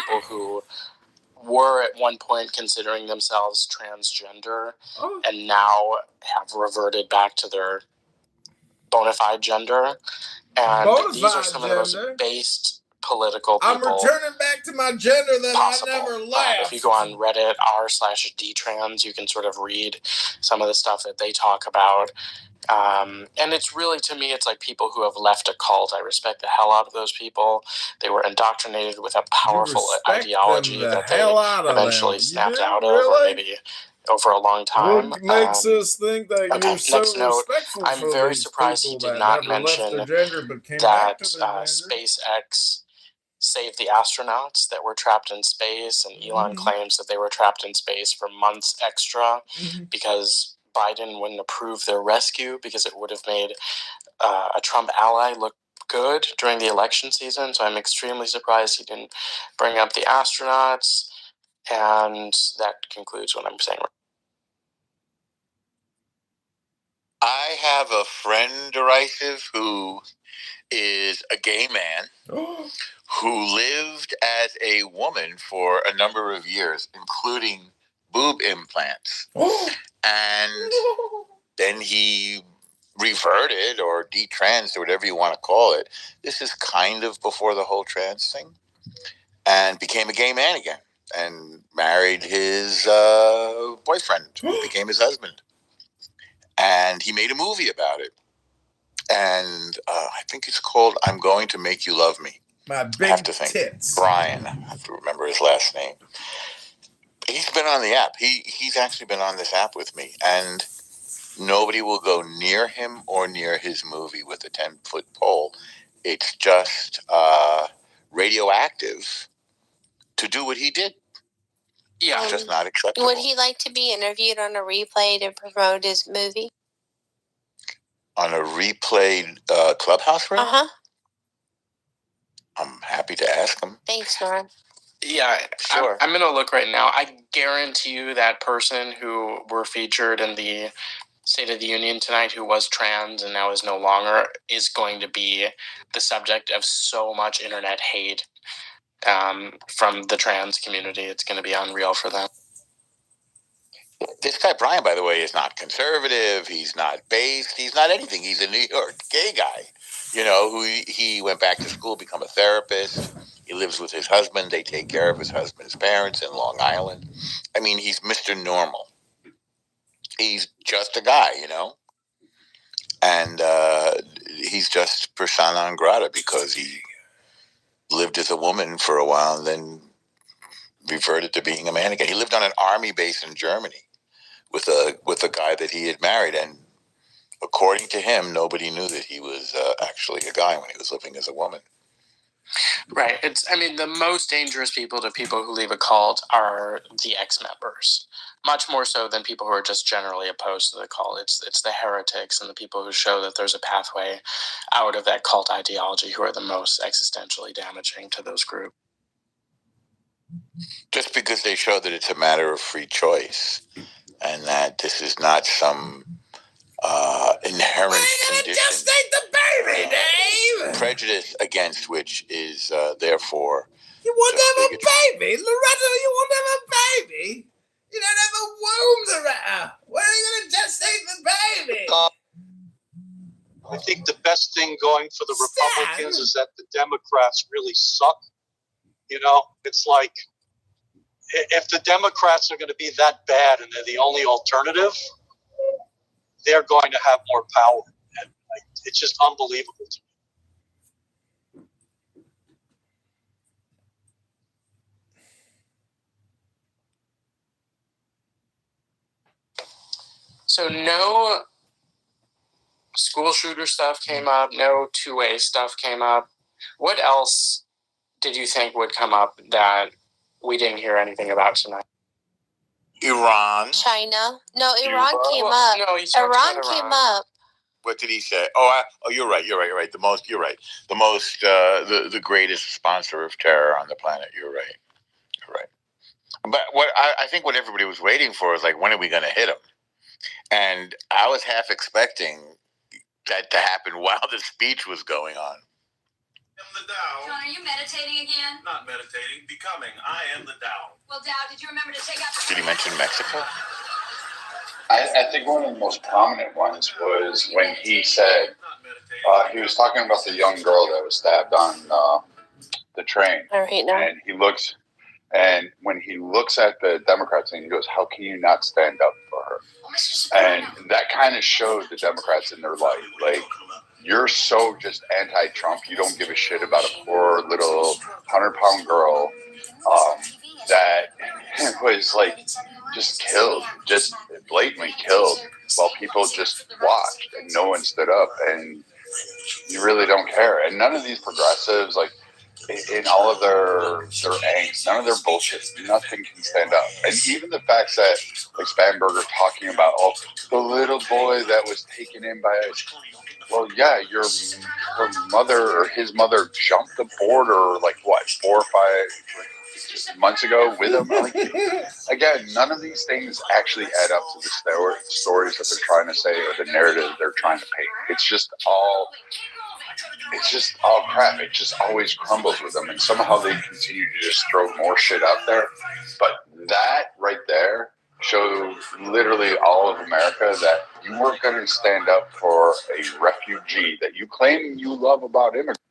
people who were at one point considering themselves transgender and now have reverted back to their bona fide gender. And these are some of the most based political people. I'm returning back to my gender that possible. I never left. If you go on Reddit, r/dtrans, you can sort of read some of the stuff that they talk about. And it's really, to me, it's like people who have left a cult. I respect the hell out of those people. They were indoctrinated with a powerful ideology that they eventually snapped out of, or maybe over a long time. What makes us think that you're so respectful I'm for very these surprised he people did that not never left mention their gender but came that back to their gender? SpaceX saved the astronauts that were trapped in space, and Elon claims that they were trapped in space for months extra because Biden wouldn't approve their rescue because it would have made a Trump ally look good during the election season. So I'm extremely surprised he didn't bring up the astronauts. And that concludes what I'm saying. I have a friend, Derisive, who is a gay man who lived as a woman for a number of years, including boob implants. And then he reverted or detransed or whatever you want to call it. This is kind of before the whole trans thing, and became a gay man again and married his boyfriend, who became his husband. And he made a movie about it. And I think it's called I'm Going to Make You Love Me. My big tits. Brian. I have to remember his last name. He's been on the app. He's actually been on this app with me. And nobody will go near him or near his movie with a 10-foot pole. It's just radioactive to do what he did. Yeah. It's just not acceptable. Would he like to be interviewed on a replay to promote his movie? On a replayed Clubhouse room? I'm happy to ask him. Thanks, Nora. Yeah, sure. I'm going to look right now. I guarantee you that person who were featured in the State of the Union tonight, who was trans and now is no longer, is going to be the subject of so much internet hate from the trans community. It's going to be unreal for them. This guy, Brian, by the way, is not conservative. He's not based. He's not anything. He's a New York gay guy, you know, who he went back to school, become a therapist. He lives with his husband. They take care of his husband's parents in Long Island. I mean, he's Mr. Normal. He's just a guy, you know, and he's just persona non grata because he lived as a woman for a while and then reverted to being a man again. He lived on an army base in Germany with a guy that he had married, and according to him, nobody knew that he was actually a guy when he was living as a woman. Right. The most dangerous people to people who leave a cult are the ex-members. Much more so than people who are just generally opposed to the cult. It's the heretics and the people who show that there's a pathway out of that cult ideology who are the most existentially damaging to those groups. Just because they show that it's a matter of free choice and that this is not some inherent condition. Just take the baby, Dave! Prejudice against which is therefore. You want to have a baby? Loretta, you want to have a baby? You don't have a womb, Loretta. Where are you going to just take the baby? I think the best thing going for the Republicans is that the Democrats really suck. You know, it's like, if the Democrats are going to be that bad and they're the only alternative, they're going to have more power. And it's just unbelievable to me. So no school shooter stuff came up, no two-way stuff came up. What else did you think would come up that we didn't hear anything about tonight? Iran. China. No, Iran came up. No, Iran came up. What did he say? Oh, you're right. You're right. The greatest sponsor of terror on the planet. You're right. But I think what everybody was waiting for is like, when are we going to hit him? And I was half expecting that to happen while the speech was going on. The Dow. John, are you meditating again? Not meditating, becoming. I am the Dow. Well, Dow, did you remember to take out the... Did he mention Mexico? I think one of the most prominent ones was when he said, he was talking about the young girl that was stabbed on the train. All right, now. And when he looks at the Democrats and he goes, how can you not stand up for her? And that kind of showed the Democrats in their light. Like, you're so just anti-Trump. You don't give a shit about a poor little 100-pound girl that was like just killed, just blatantly killed, while people just watched and no one stood up, and you really don't care. And none of these progressives, like, in all of their angst, none of their bullshit, nothing can stand up. And even the facts that, like, Spanberger talking about, oh, the little boy that was taken in by a, well, yeah, her mother or his mother jumped the border, like, what, 4 or 5 months ago with him? Like, again, none of these things actually add up to the stories that they're trying to say or the narrative they're trying to paint. It's just all crap. It just always crumbles with them, and somehow they continue to just throw more shit out there. But that right there showed literally all of America that you weren't going to stand up for a refugee that you claim you love about immigrants,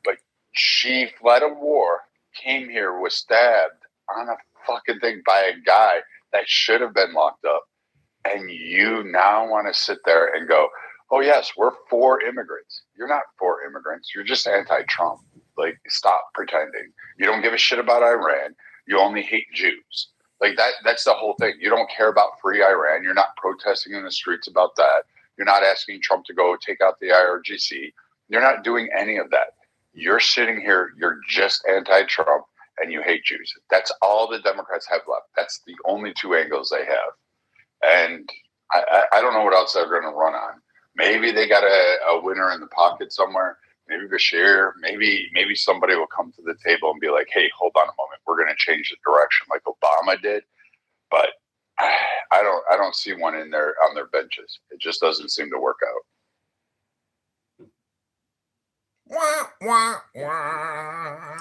but she fled a war, came here, was stabbed on a fucking thing by a guy that should have been locked up, and you now want to sit there and go, oh yes, we're for immigrants. You're not for immigrants. You're just anti-Trump. Like, stop pretending. You don't give a shit about Iran. You only hate Jews. Like, that's the whole thing. You don't care about free Iran. You're not protesting in the streets about that. You're not asking Trump to go take out the IRGC. You're not doing any of that. You're sitting here, you're just anti-Trump, and you hate Jews. That's all the Democrats have left. That's the only 2 angles they have. And I don't know what else they're going to run on. Maybe they got a winner in the pocket somewhere. Maybe Bashir. Maybe somebody will come to the table and be like, "Hey, hold on a moment. We're going to change the direction, like Obama did." But I don't see one in there on their benches. It just doesn't seem to work out. Wah, wah, wah.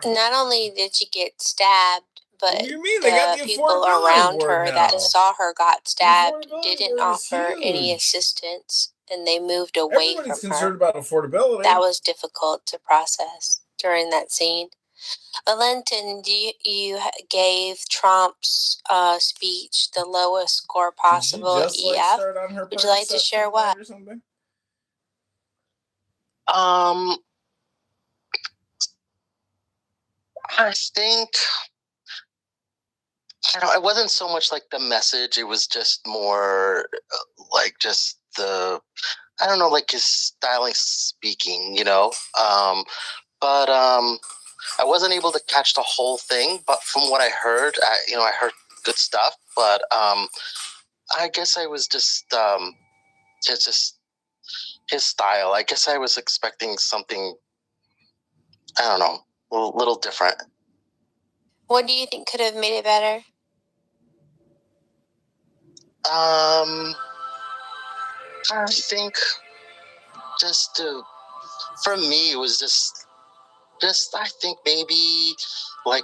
Not only did she get stabbed, but What do you mean? They got the the people affordability around award her now. that saw her got stabbed affordability didn't award is offer any huge. assistance, and they moved away Everybody's from concerned her. about affordability. That was difficult to process during that scene. Linton, you gave Trump's speech the lowest score possible Did she just EF. start on her Would you like to Percocet share tonight what? or something? I think it wasn't so much like the message. It was just more like just the, I don't know, like his styling speaking, But I wasn't able to catch the whole thing. But from what I heard, I heard good stuff. But I guess I was just his style. I guess I was expecting something, I don't know, a little different. What do you think could have made it better? I think for me, it was just I think maybe like